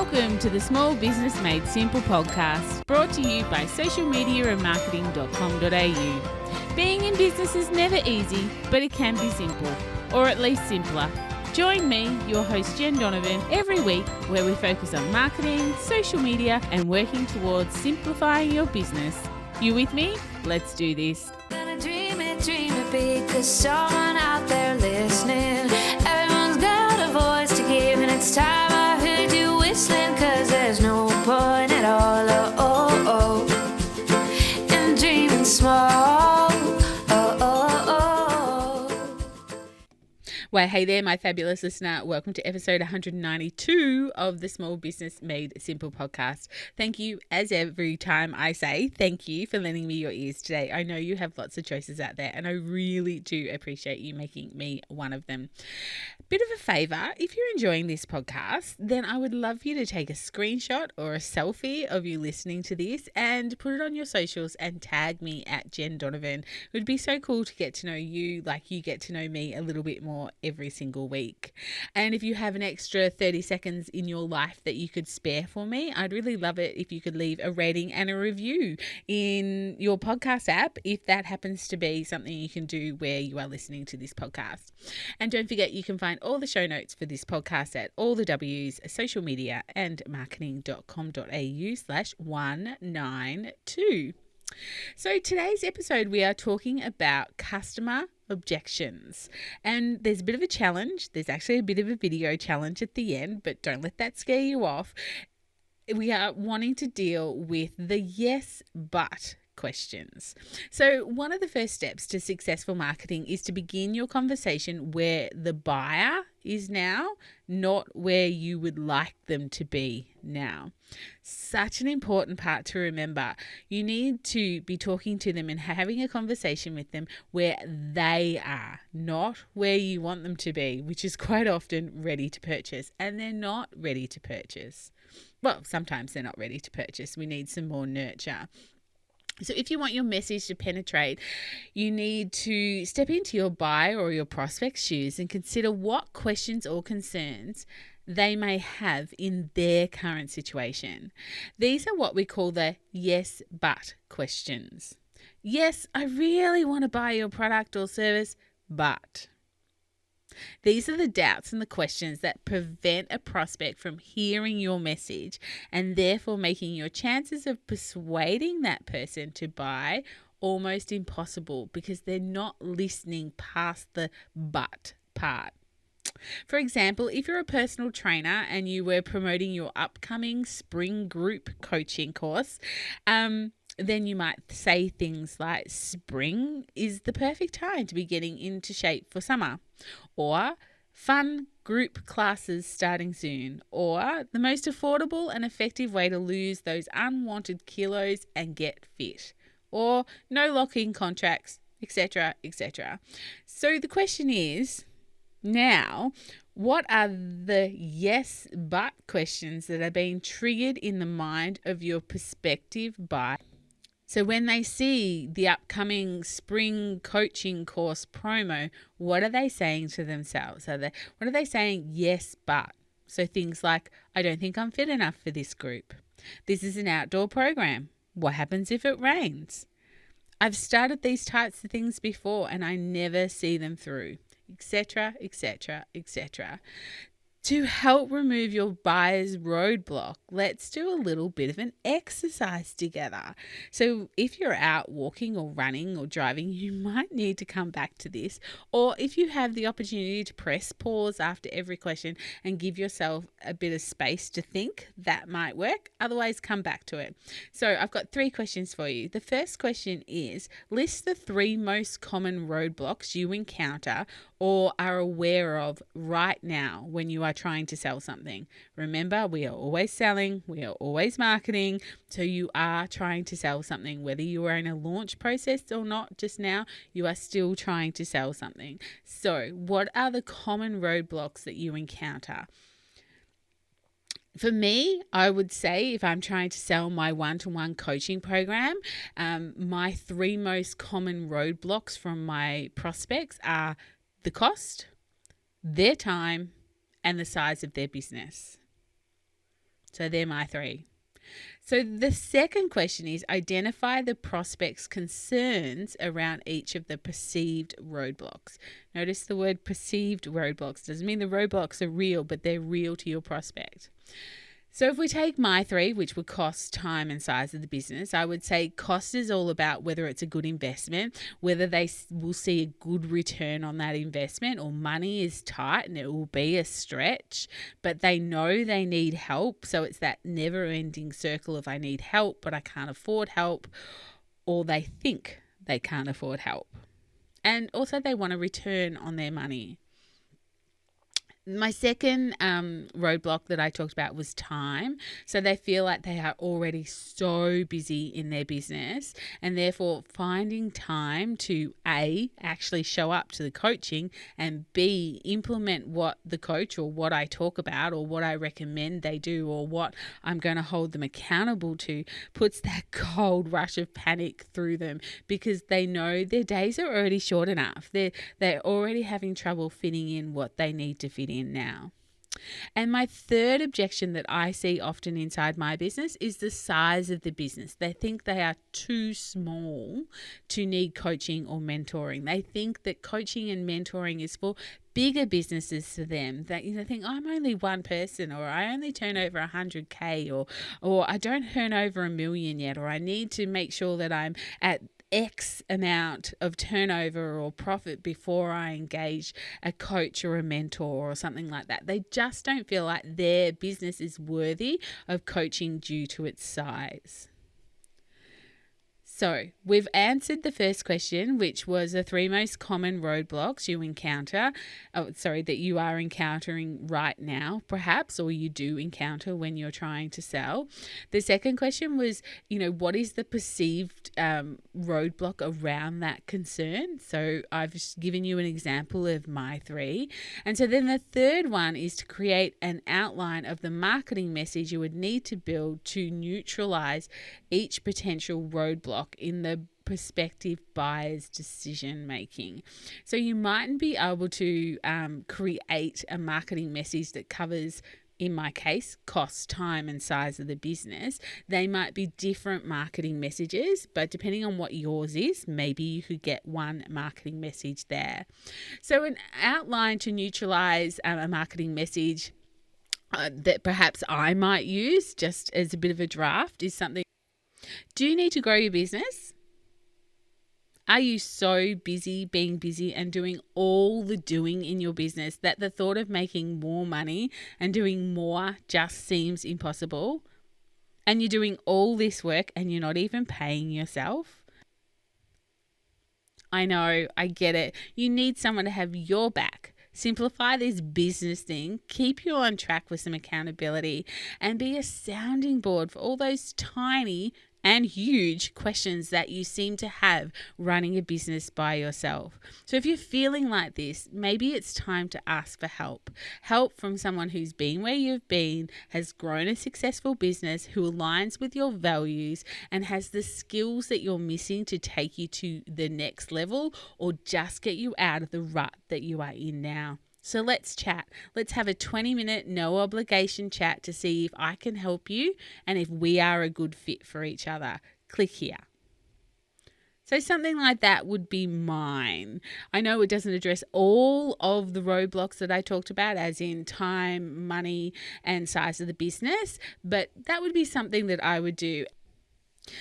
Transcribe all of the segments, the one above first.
Welcome to the Small Business Made Simple podcast, brought to you by socialmediaandmarketing.com.au. Being in business is never easy, but it can be simple, or at least simpler. Join me, your host Jen Donovan, every week where we focus on marketing, social media, and working towards simplifying your business. You with me? Let's do this. Gonna dream it big, 'cause someone out there listening. Everyone's got a voice to give, and it's time I heard you whistling, 'cause there's no point at all, in dreaming small. Well, hey there, my fabulous listener. Welcome to episode 192 of the Small Business Made Simple podcast. Thank you, as every time I say, thank you for lending me your ears today. I know you have lots of choices out there, and I really do appreciate you making me one of them. Bit of a favor, if you're enjoying this podcast, then I would love you to take a screenshot or a selfie of you listening to this and put it on your socials and tag me at Jen Donovan. It would be so cool to get to know you like you get to know me a little bit more every single week. And if you have an extra 30 seconds in your life that you could spare for me, I'd really love it if you could leave a rating and a review in your podcast app, if that happens to be something you can do where you are listening to this podcast. And don't forget, you can find all the show notes for this podcast at all the W's, social media and marketing.com.au/192. So today's episode, we are talking about customer objections, and there's a bit of a challenge. There's actually a bit of a video challenge at the end, but don't let that scare you off. We are wanting to deal with the yes, but questions. So one of the first steps to successful marketing is to begin your conversation where the buyer is now, not where you would like them to be now. Such an important part to remember. You need to be talking to them and having a conversation with them where they are, not where you want them to be, which is quite often ready to purchase, and they're not ready to purchase. Well, sometimes they're not ready to purchase. We need some more nurture. So if you want your message to penetrate, you need to step into your buyer or your prospect's shoes and consider what questions or concerns they may have in their current situation. These are what we call the yes, but questions. Yes, I really want to buy your product or service, but. These are the doubts and the questions that prevent a prospect from hearing your message, and therefore making your chances of persuading that person to buy almost impossible, because they're not listening past the but part. For example, if you're a personal trainer and you were promoting your upcoming spring group coaching course, then you might say things like, spring is the perfect time to be getting into shape for summer, or fun group classes starting soon, or the most affordable and effective way to lose those unwanted kilos and get fit, or no lock-in contracts, etc., etc. So the question is, now, what are the yes but questions that are being triggered in the mind of your prospective buyer? So when they see the upcoming spring coaching course promo, what are they saying to themselves? What are they saying? Yes, but. So things like, I don't think I'm fit enough for this group. This is an outdoor program. What happens if it rains? I've started these types of things before and I never see them through, etc., etc., etc. To help remove your buyer's roadblock, let's do a little bit of an exercise together. So if you're out walking or running or driving, you might need to come back to this. Or if you have the opportunity to press pause after every question and give yourself a bit of space to think, that might work. Otherwise, come back to it. So I've got 3 questions for you. The first question is, list the 3 most common roadblocks you encounter or are aware of right now when you are trying to sell something. Remember, we are always selling, we are always marketing, so you are trying to sell something. Whether you are in a launch process or not just now, you are still trying to sell something. So what are the common roadblocks that you encounter? For me, I would say if I'm trying to sell my one-to-one coaching program, my 3 most common roadblocks from my prospects are the cost, their time, and the size of their business. So they're my 3. So the second question is identify the prospect's concerns around each of the perceived roadblocks. Notice the word perceived roadblocks. Doesn't mean the roadblocks are real, but they're real to your prospect. So if we take my 3, which were cost, time, and size of the business, I would say cost is all about whether it's a good investment, whether they will see a good return on that investment, or money is tight and it will be a stretch, but they know they need help. So it's that never-ending circle of I need help, but I can't afford help, or they think they can't afford help. And also they want a return on their money. My second roadblock that I talked about was time. So they feel like they are already so busy in their business, and therefore finding time to A, actually show up to the coaching, and B, implement what the coach or what I talk about or what I recommend they do or what I'm going to hold them accountable to, puts that cold rush of panic through them, because they know their days are already short enough. They're already having trouble fitting in what they need to fit in now. And my third objection that I see often inside my business is the size of the business. They think they are too small to need coaching or mentoring. They think that coaching and mentoring is for bigger businesses for them. That they think I'm only one person, or I only turn over 100K, or I don't turn over 1 million yet, or I need to make sure that I'm at X amount of turnover or profit before I engage a coach or a mentor or something like that. They just don't feel like their business is worthy of coaching due to its size. So we've answered the first question, which was the 3 most common roadblocks you encounter, that you are encountering right now, perhaps, or you do encounter when you're trying to sell. The second question was, what is the perceived roadblock around that concern? So I've just given you an example of my 3. And so then the third one is to create an outline of the marketing message you would need to build to neutralize each potential roadblock in the prospective buyer's decision making. So you mightn't be able to create a marketing message that covers, in my case, cost, time, and size of the business. They might be different marketing messages, but depending on what yours is, maybe you could get one marketing message there. So an outline to neutralize a marketing message that perhaps I might use just as a bit of a draft is something. Do you need to grow your business? Are you so busy being busy and doing all the doing in your business that the thought of making more money and doing more just seems impossible? And you're doing all this work and you're not even paying yourself? I know, I get it. You need someone to have your back. Simplify this business thing, keep you on track with some accountability, and be a sounding board for all those tiny and huge questions that you seem to have running a business by yourself. So if you're feeling like this, maybe it's time to ask for help. Help from someone who's been where you've been, has grown a successful business, who aligns with your values and has the skills that you're missing to take you to the next level or just get you out of the rut that you are in now. So let's chat. Let's have a 20-minute, no obligation chat to see if I can help you and if we are a good fit for each other. Click here. So something like that would be mine. I know it doesn't address all of the roadblocks that I talked about, as in time, money, and size of the business, but that would be something that I would do.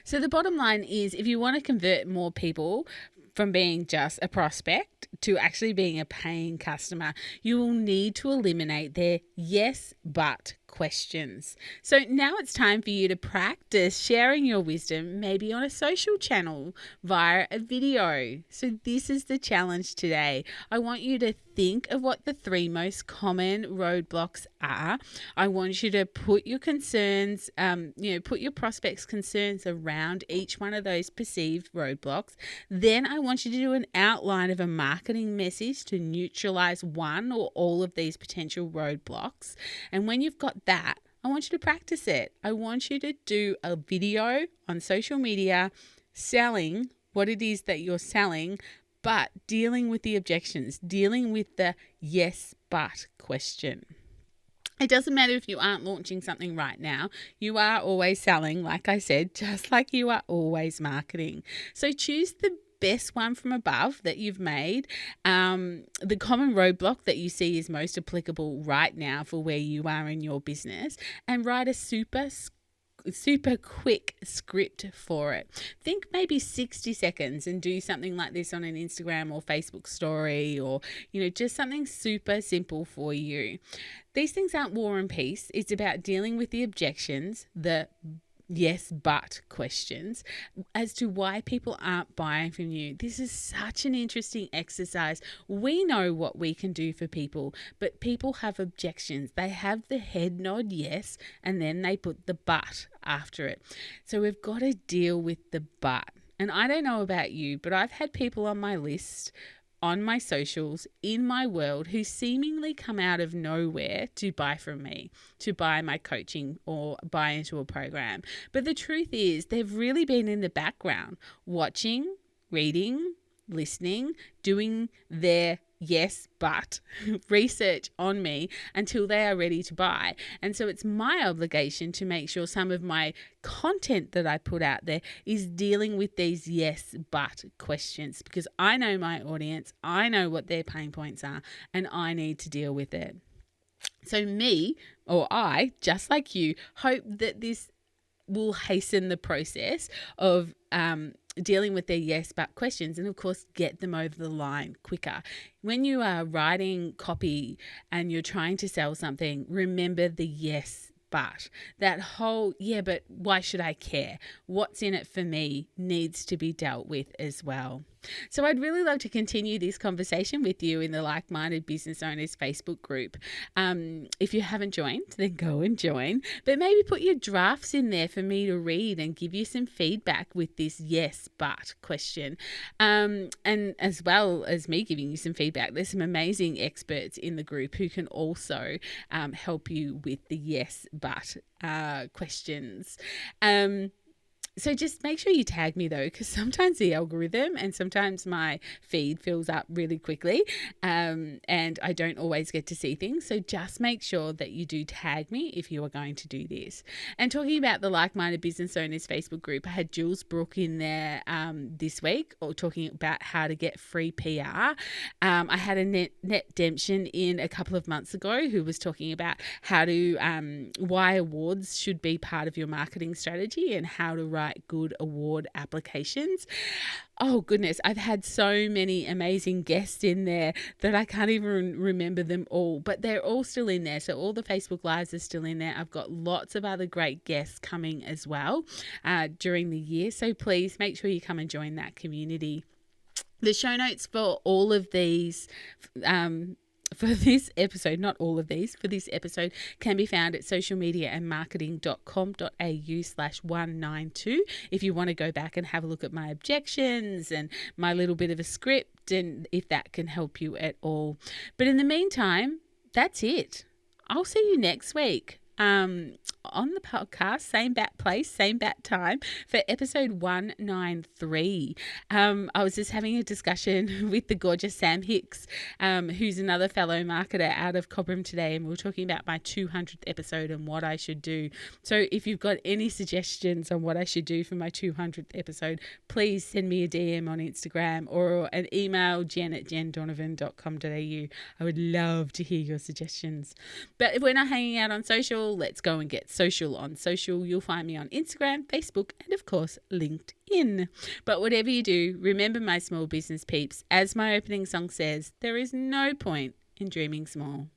So the bottom line is, if you want to convert more people from being just a prospect to actually being a paying customer, you will need to eliminate their yes, but questions. So now it's time for you to practice sharing your wisdom, maybe on a social channel via a video. So this is the challenge today. I want you to think of what the 3 most common roadblocks are. I want you to put your concerns, put your prospects' concerns around each one of those perceived roadblocks. Then I want you to do an outline of a marketing message to neutralize one or all of these potential roadblocks. And when you've got that, I want you to practice it. I want you to do a video on social media selling what it is that you're selling, but dealing with the objections, dealing with the yes, but question. It doesn't matter if you aren't launching something right now. You are always selling, like I said, just like you are always marketing. So choose the best one from above that you've made, the common roadblock that you see is most applicable right now for where you are in your business, and write a super quick script for it. Think maybe 60 seconds and do something like this on an Instagram or Facebook story, or just something super simple for you. These things aren't war and peace. It's about dealing with the objections, the yes but questions as to why people aren't buying from you. This is such an interesting exercise. We know what we can do for people, but people have objections. They have the head nod yes, and then they put the but after it. So we've got to deal with the but. And I don't know about you, but I've had people on my list, on my socials, in my world, who seemingly come out of nowhere to buy from me, to buy my coaching or buy into a program. But the truth is, they've really been in the background, watching, reading, listening, doing their yes, but research on me until they are ready to buy. And so it's my obligation to make sure some of my content that I put out there is dealing with these yes, but questions, because I know my audience, I know what their pain points are, and I need to deal with it. So I, just like you, hope that this will hasten the process of dealing with their yes but questions, and of course get them over the line quicker. When you are writing copy and you're trying to sell something, remember the yes but. That whole but why should I care? What's in it for me needs to be dealt with as well. So I'd really love to continue this conversation with you in the Like-Minded Business Owners Facebook group. If you haven't joined, then go and join. But maybe put your drafts in there for me to read and give you some feedback with this yes but question. And as well as me giving you some feedback, there's some amazing experts in the group who can also help you with the yes but questions. So just make sure you tag me though, because sometimes the algorithm and sometimes my feed fills up really quickly, and I don't always get to see things. So just make sure that you do tag me if you are going to do this. And talking about the Like-Minded Business Owners Facebook group, I had Jules Brooke in there this week, or talking about how to get free PR. I had a net Demption in a couple of months ago who was talking about how to why awards should be part of your marketing strategy and how to write good award applications. Oh goodness, I've had so many amazing guests in there that I can't even remember them all, but they're all still in there. So all the Facebook Lives are still in there. I've got lots of other great guests coming as well during the year. So please make sure you come and join that community. The show notes for all of these for this episode, not all of these, for this episode can be found at socialmediaandmarketing.com.au/192 if you want to go back and have a look at my objections and my little bit of a script, and if that can help you at all. But in the meantime, that's it. I'll see you next week on the podcast, same bat place, same bat time, for episode 193. I was just having a discussion with the gorgeous Sam Hicks, who's another fellow marketer out of Cobram today, and we were talking about my 200th episode and what I should do. So if you've got any suggestions on what I should do for my 200th episode, please send me a DM on Instagram or an email, jen@jendonovan.com.au. I would love to hear your suggestions. But if we're not hanging out on social, let's go and get social on social. You'll find me on Instagram, Facebook, and of course LinkedIn. But whatever you do, remember, my small business peeps, as my opening song says, there is no point in dreaming small.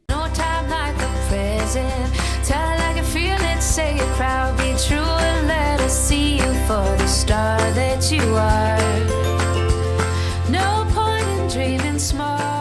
No time like the present. Tell it like you feel it, say it proud, be true, and let us see you for the star that you are. No point in dreaming small.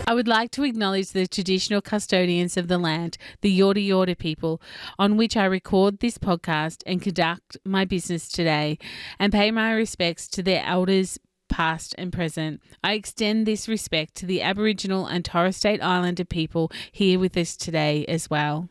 I would like to acknowledge the traditional custodians of the land, the Yorta Yorta people, on which I record this podcast and conduct my business today, and pay my respects to their elders, past and present. I extend this respect to the Aboriginal and Torres Strait Islander people here with us today as well.